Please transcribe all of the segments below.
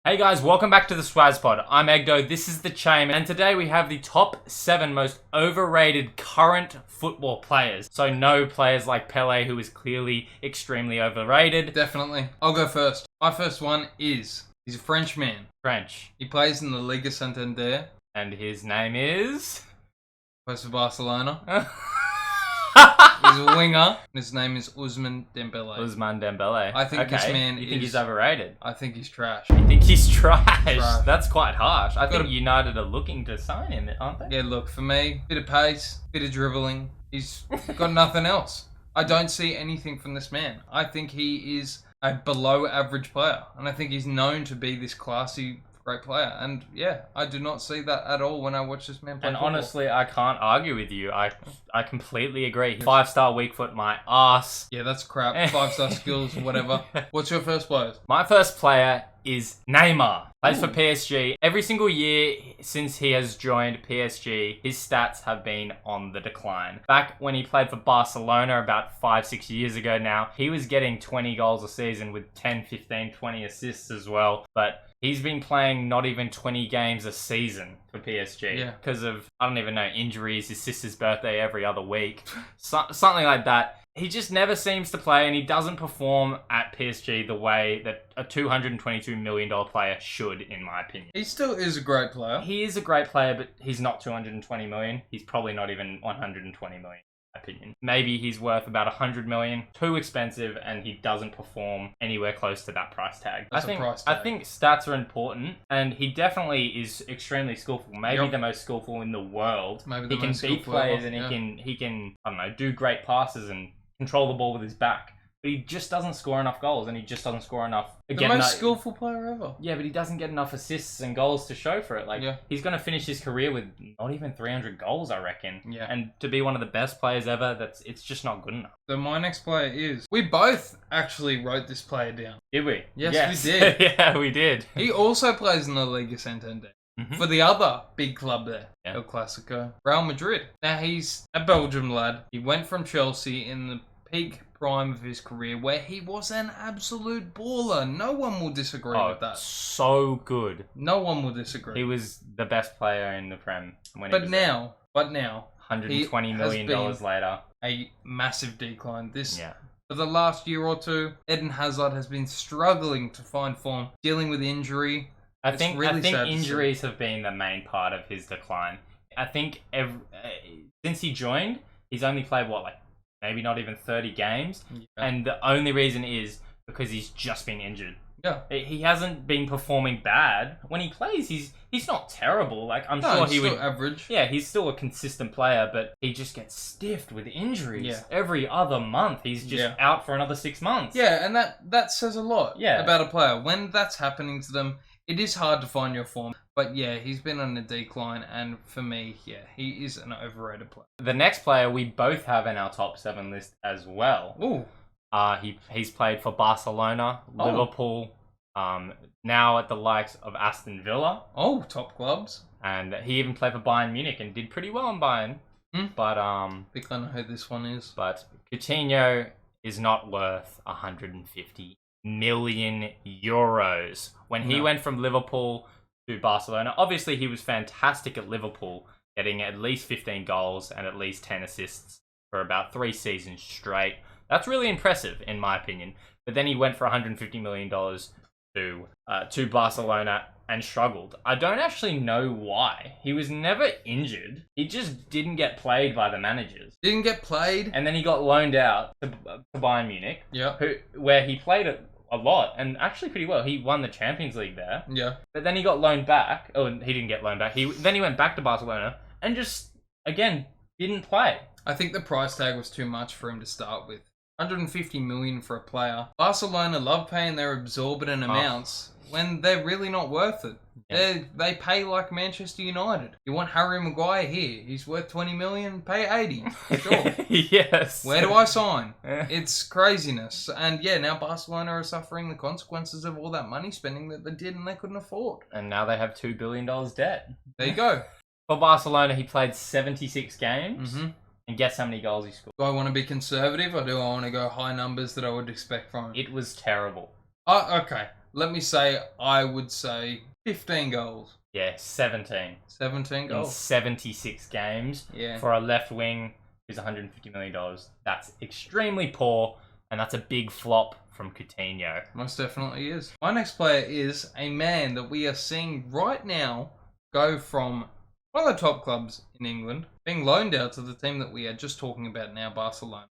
Hey guys, welcome back to the SWAZPod. I'm Egdo, this is the Chain, and today we have the top 7 most overrated current football players. So no players like Pele, who is clearly extremely overrated. Definitely. I'll go first. My first one is, he's a French man. French. He plays in the Liga Santander. And his name is... Plays for Barcelona. He's a winger. His name is Ousmane Dembele. Ousmane Dembele. I think this man You think he's overrated? I think he's trash. You think he's trash? Trash. That's quite harsh. I think United are looking to sign him, aren't they? Yeah, look, for me, bit of pace, bit of dribbling. He's got nothing else. I don't see anything from this man. I think he is a below average player. And I think he's known to be this classy, great player. And yeah, I do not see that at all when I watch this man play And football. honestly, I can't argue with you. I completely agree. 5-star weak foot, my ass. Yeah, that's crap. 5-star skills, whatever. What's your first player? My first player is Neymar. Plays Ooh. for PSG. Every single year since he has joined PSG, his stats have been on the decline. Back when he played for Barcelona about 5-6 years ago now, he was getting 20 goals a season with 10, 15, 20 assists as well. But he's been playing not even 20 games a season for PSG because of, I don't even know, injuries, his sister's birthday every other week, something like that. He just never seems to play, and he doesn't perform at PSG the way that a $222 million player should, in my opinion. He still is a great player. He is a great player, but he's not $220 million. He's probably not even $120 million. Opinion. Maybe he's worth about $100 million. Too expensive, and he doesn't perform anywhere close to that price tag. That's a price tag. I think stats are important, and he definitely is extremely skillful. Maybe the most skillful in the world. Maybe he can beat players, and he can I don't know, do great passes and control the ball with his back. But he just doesn't score enough goals, and he just doesn't score enough. The most skillful player ever. Yeah, but he doesn't get enough assists and goals to show for it. He's going to finish his career with not even 300 goals, I reckon. Yeah. And to be one of the best players ever, it's just not good enough. So my next player is... We both actually wrote this player down. Did we? Yes. We did. Yeah, we did. He also plays in the Liga Santander. For the other big club there, El Clasico, Real Madrid. Now, he's a Belgian lad. He went from Chelsea in the peak prime of his career where he was an absolute baller. No one will disagree with that. So good. No one will disagree. He was the best player in the Prem. But now, $120 million later. A massive decline. For the last year or two, Edin Hazard has been struggling to find form, dealing with injury. I think injuries have been the main part of his decline. I think since he joined, he's only played maybe not even 30 games. Yeah. And the only reason is because he's just been injured. Yeah. He hasn't been performing bad. When he plays, he's not terrible. I'm sure he's still average. Yeah, he's still a consistent player, but he just gets stiffed with injuries. Yeah. Every other month, he's just out for another 6 months. Yeah, and that says a lot about a player. When that's happening to them, it is hard to find your form. But yeah, he's been on a decline, and for me, he is an overrated player. The next player we both have in our top 7 list as well. Ooh. He's played for Barcelona, Liverpool, now at the likes of Aston Villa. Oh, top clubs. And he even played for Bayern Munich and did pretty well in Bayern. But I think I know who this one is. But Coutinho is not worth 150 million euros. When he went from Liverpool to Barcelona, obviously he was fantastic at Liverpool, getting at least 15 goals and at least 10 assists for about 3 seasons straight. That's really impressive, in my opinion. But then he went for $150 million to Barcelona and struggled. I don't actually know why. He was never injured. He just didn't get played by the managers. Didn't get played? And then he got loaned out to Bayern Munich, where he played a lot and actually pretty well. He won the Champions League there. Yeah. But then he got loaned back. Oh, he didn't get loaned back. Then he went back to Barcelona and just, again, didn't play. I think the price tag was too much for him to start with. 150 million for a player. Barcelona love paying their exorbitant amounts when they're really not worth it. Yeah. They pay like Manchester United. You want Harry Maguire here? He's worth 20 million. Pay 80. Sure. Yes. Where do I sign? It's craziness. And now Barcelona are suffering the consequences of all that money spending that they did and they couldn't afford. And now they have $2 billion debt. There you go. For Barcelona, he played 76 games. And guess how many goals he scored? Do I want to be conservative or do I want to go high numbers that I would expect from him? It was terrible. Oh, okay. let me say, I would say 15 goals. Yeah, 17. 17 In goals. 76 games. Yeah. For a left wing who's $150 million. That's extremely poor, and that's a big flop from Coutinho. Most definitely is. My next player is a man that we are seeing right now go from one of the top clubs in England, being loaned out to the team that we are just talking about now, Barcelona.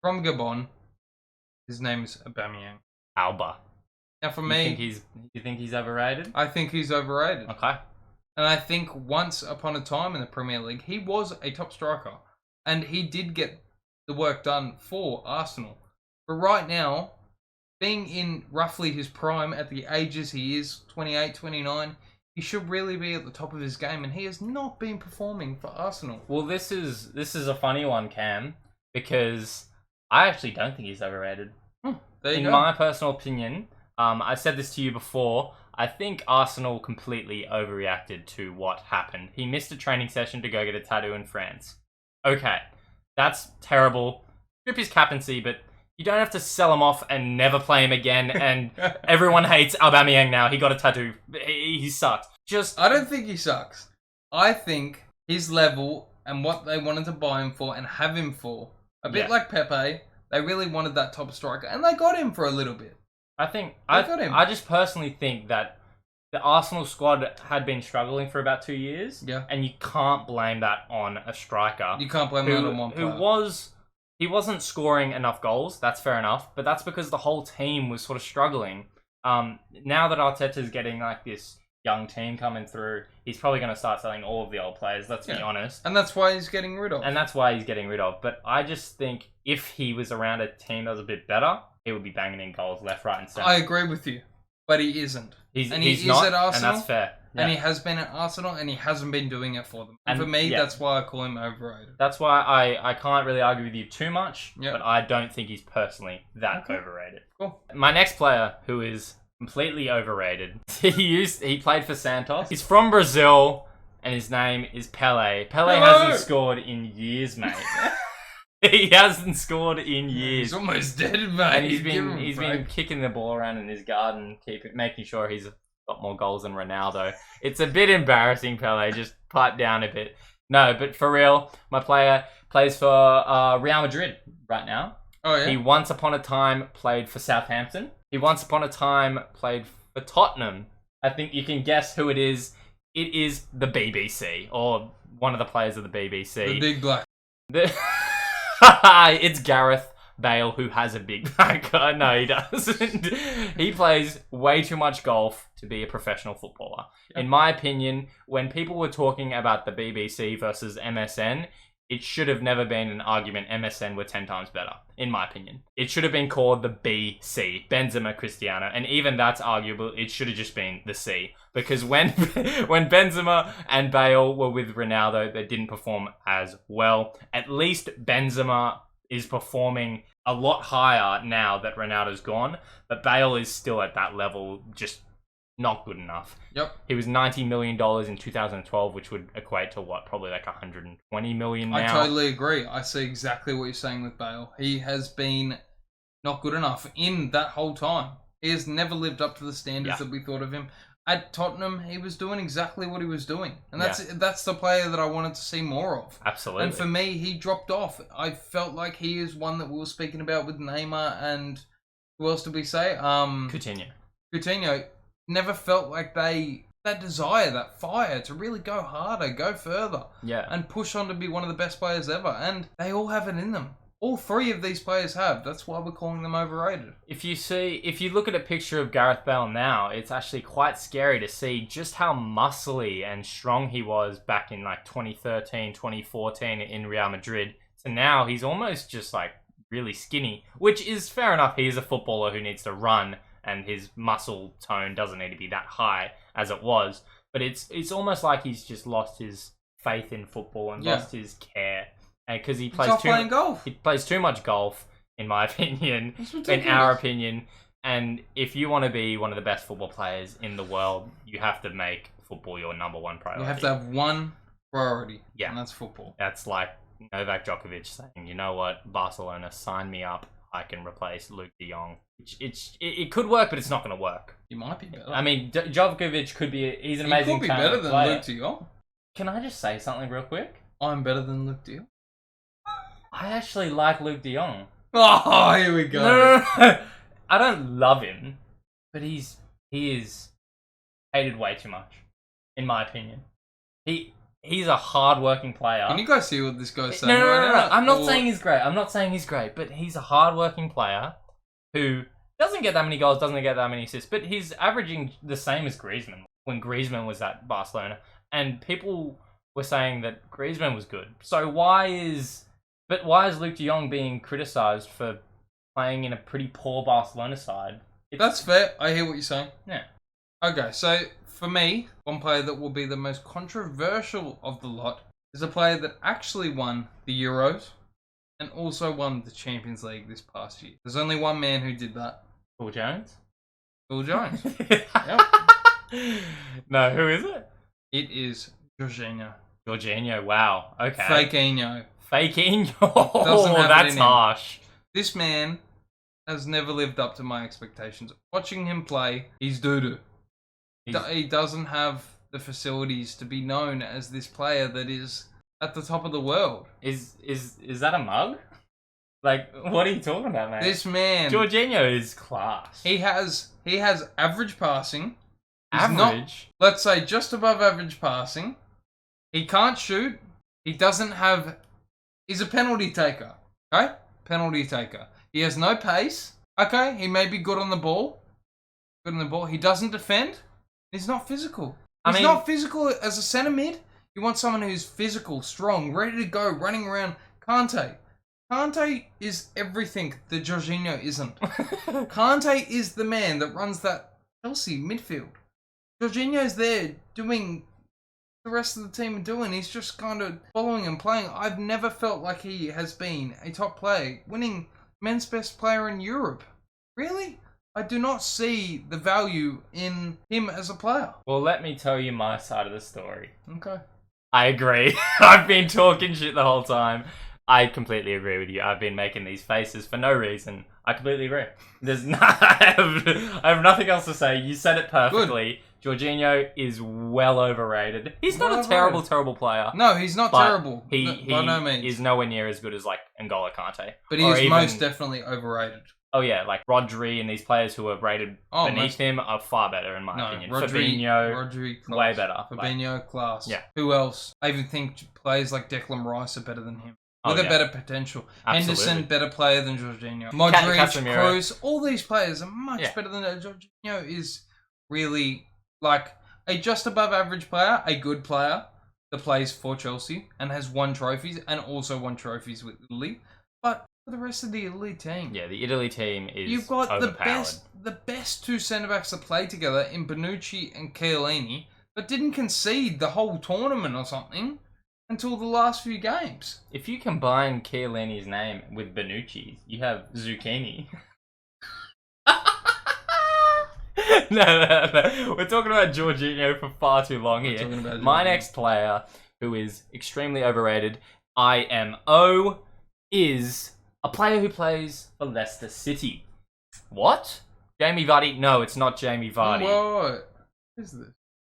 From Gabon, his name's Aubameyang. Alba. Now for me... You think he's overrated? I think he's overrated. Okay. And I think once upon a time in the Premier League, he was a top striker. And he did get the work done for Arsenal. But right now, being in roughly his prime at the ages he is, 28, 29, he should really be at the top of his game. And he has not been performing for Arsenal. Well, this is a funny one, Cam, because I actually don't think he's overrated. There you go. In my personal opinion, I said this to you before, I think Arsenal completely overreacted to what happened. He missed a training session to go get a tattoo in France. Okay, that's terrible. Strip his captaincy, but you don't have to sell him off and never play him again, and everyone hates Aubameyang now. He got a tattoo. He sucks. I don't think he sucks. I think his level and what they wanted to buy him for and have him for, a bit like Pepe, they really wanted that top striker, and they got him for a little bit. I just personally think that the Arsenal squad had been struggling for about 2 years. Yeah. And you can't blame that on a striker. You can't blame that on one player. He wasn't scoring enough goals, that's fair enough, but that's because the whole team was sort of struggling. Now that Arteta's getting like this young team coming through, he's probably going to start selling all of the old players, let's be honest. And that's why he's getting rid of. But I just think if he was around a team that was a bit better, he would be banging in goals left, right, and centre. I agree with you, but he isn't. He's not at Arsenal, and that's fair. Yeah. And he has been at Arsenal, and he hasn't been doing it for them. And for me, that's why I call him overrated. That's why I can't really argue with you too much, but I don't think he's personally that overrated. Cool. My next player, who is completely overrated, he played for Santos. He's from Brazil, and his name is Pele. Pele hasn't scored in years, mate. He hasn't scored in years. He's almost dead, mate. And he's been kicking the ball around in his garden, making sure he's got more goals than Ronaldo. It's a bit embarrassing, Pele. Just pipe down a bit. No, but for real, my player plays for Real Madrid right now. Oh, yeah? He once upon a time played for Southampton. He once upon a time played for Tottenham. I think you can guess who it is. It is the BBC, or one of the players of the BBC. The big black. It's Gareth Bale, who has a big back. No, he doesn't. He plays way too much golf to be a professional footballer. Yep. In my opinion, when people were talking about the BBC versus MSN, it should have never been an argument. MSN were 10 times better, in my opinion. It should have been called the BC, Benzema Cristiano, and even that's arguable. It should have just been the C, because when Benzema and Bale were with Ronaldo, they didn't perform as well. At least Benzema is performing a lot higher now that Ronaldo's gone, but Bale is still at that level, just not good enough. Yep. He was $90 million in 2012, which would equate to what? Probably like $120 million now. I totally agree. I see exactly what you're saying with Bale. He has been not good enough in that whole time. He has never lived up to the standards that we thought of him. At Tottenham, he was doing exactly what he was doing. And that's the player that I wanted to see more of. Absolutely. And for me, he dropped off. I felt like he is one that we were speaking about with Neymar and who else did we say? Coutinho. Never felt like that desire, that fire to really go harder, go further. Yeah. And push on to be one of the best players ever. And they all have it in them. All three of these players have. That's why we're calling them overrated. If you look at a picture of Gareth Bale now, it's actually quite scary to see just how muscly and strong he was back in like 2013, 2014 in Real Madrid. So now he's almost just like really skinny, which is fair enough. He is a footballer who needs to run, and his muscle tone doesn't need to be that high as it was. But it's almost like he's just lost his faith in football and lost his care. Because he plays too much golf, in my opinion, in our opinion. And if you want to be one of the best football players in the world, you have to make football your number one priority. You have to have one priority, and that's football. That's like Novak Djokovic saying, you know what, Barcelona, sign me up. I can replace Luke de Jong. It could work, but it's not going to work. He might be better. I mean, Djokovic could be. He's an amazing. He could be better than Luke de Jong. Can I just say something real quick? I'm better than Luke de Jong. I actually like Luke de Jong. Oh, here we go. No. I don't love him, but he is hated way too much, in my opinion. He's a hard-working player. Can you guys see what this guy's saying? No. I'm not saying he's great. I'm not saying he's great, but he's a hard-working player who doesn't get that many goals, doesn't get that many assists, but he's averaging the same as Griezmann when Griezmann was at Barcelona, and people were saying that Griezmann was good. So why is Luke de Jong being criticised for playing in a pretty poor Barcelona side? That's fair. I hear what you're saying. Yeah. Okay, so for me, one player that will be the most controversial of the lot is a player that actually won the Euros and also won the Champions League this past year. There's only one man who did that. Phil Jones? Phil Jones. Yep. No, who is it? It is Jorginho. Jorginho, wow. Okay. Fakinho. Oh, that's harsh. This man has never lived up to my expectations. Watching him play, he's doo-doo. He doesn't have the facilities to be known as this player that is at the top of the world. Is that a mug? Like, what are you talking about, mate? This man, Jorginho is class. He has average passing. Average? Let's say just above average passing. He can't shoot. He's a penalty taker. Okay? Penalty taker. He has no pace. Okay? He may be good on the ball. He doesn't defend. He's not physical. He's not physical as a centre mid. You want someone who's physical, strong, ready to go, running around. Kante is everything that Jorginho isn't. Kante is the man that runs that Chelsea midfield. Jorginho's there doing the rest of the team are doing. He's just kind of following and playing. I've never felt like he has been a top player, winning men's best player in Europe. Really? I do not see the value in him as a player. Well, let me tell you my side of the story. Okay. I agree. I've been talking shit the whole time. I completely agree with you. I've been making these faces for no reason. I completely agree. I have nothing else to say. You said it perfectly. Good. Jorginho is well overrated. He's not a terrible player. No, he's not terrible. By no means. Is nowhere near as good as like N'Golo Kante. But he is most definitely overrated. Oh yeah, like Rodri and these players who are rated beneath him are far better in my opinion. Rodri, class. Way better. Fabinho, class. Yeah. Who else? I even think players like Declan Rice are better than him. With a better potential. Absolutely. Henderson, better player than Jorginho. Modric, Casemiro. Kroos, all these players are much better than Jorginho is really like a just above average player, a good player that plays for Chelsea and has won trophies and also won trophies with Italy. But for the rest of the Italy team. Yeah, the Italy team is You've got overpowered. the best two centre-backs that play together in Bonucci and Chiellini, but didn't concede the whole tournament or something until the last few games. If you combine Chiellini's name with Bonucci's, you have Zucchini. No. We're talking about Jorginho for far too long here. My next player, who is extremely overrated, IMO, is a player who plays for Leicester City. What? Jamie Vardy? No, it's not Jamie Vardy. What is this?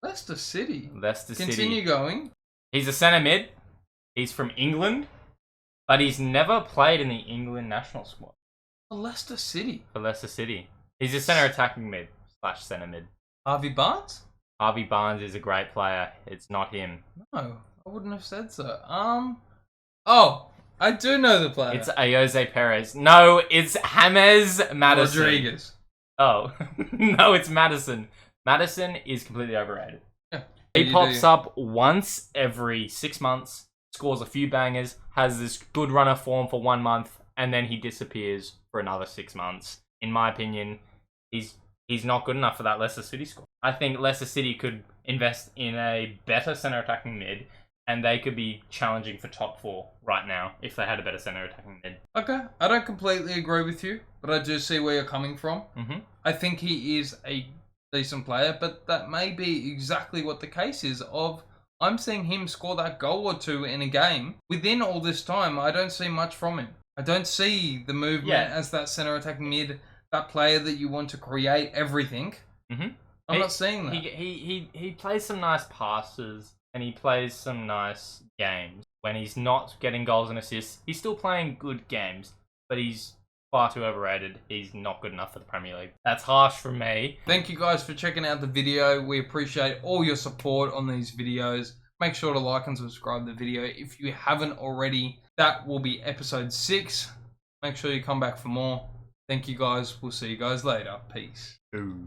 Leicester City. Continue going. He's a centre mid. He's from England, but he's never played in the England national squad. For Leicester City. He's a centre attacking mid / centre mid. Harvey Barnes? Harvey Barnes is a great player. It's not him. No, I wouldn't have said so. Oh, I do know the player. It's Ayoze Perez. No, it's James Maddison. Rodriguez. Oh, no, it's Maddison. Maddison is completely overrated. Yeah. He pops up once every 6 months, scores a few bangers, has this good run of form for 1 month, and then he disappears for another 6 months. In my opinion, he's not good enough for that Leicester City squad. I think Leicester City could invest in a better centre attacking mid, and they could be challenging for top 4 right now if they had a better centre attacking mid. Okay, I don't completely agree with you, but I do see where you're coming from. Mm-hmm. I think he is a decent player, but that may be exactly what the case is of I'm seeing him score that goal or two in a game. Within all this time, I don't see much from him. I don't see the movement as that centre attacking mid, that player that you want to create everything. I'm not seeing that. He plays some nice passes and he plays some nice games. When he's not getting goals and assists, he's still playing good games, but he's far too overrated. He's not good enough for the Premier League. That's harsh from me. Thank you guys for checking out the video. We appreciate all your support on these videos. Make sure to like and subscribe to the video if you haven't already. That will be episode 6. Make sure you come back for more. Thank you guys. We'll see you guys later. Peace. Ooh.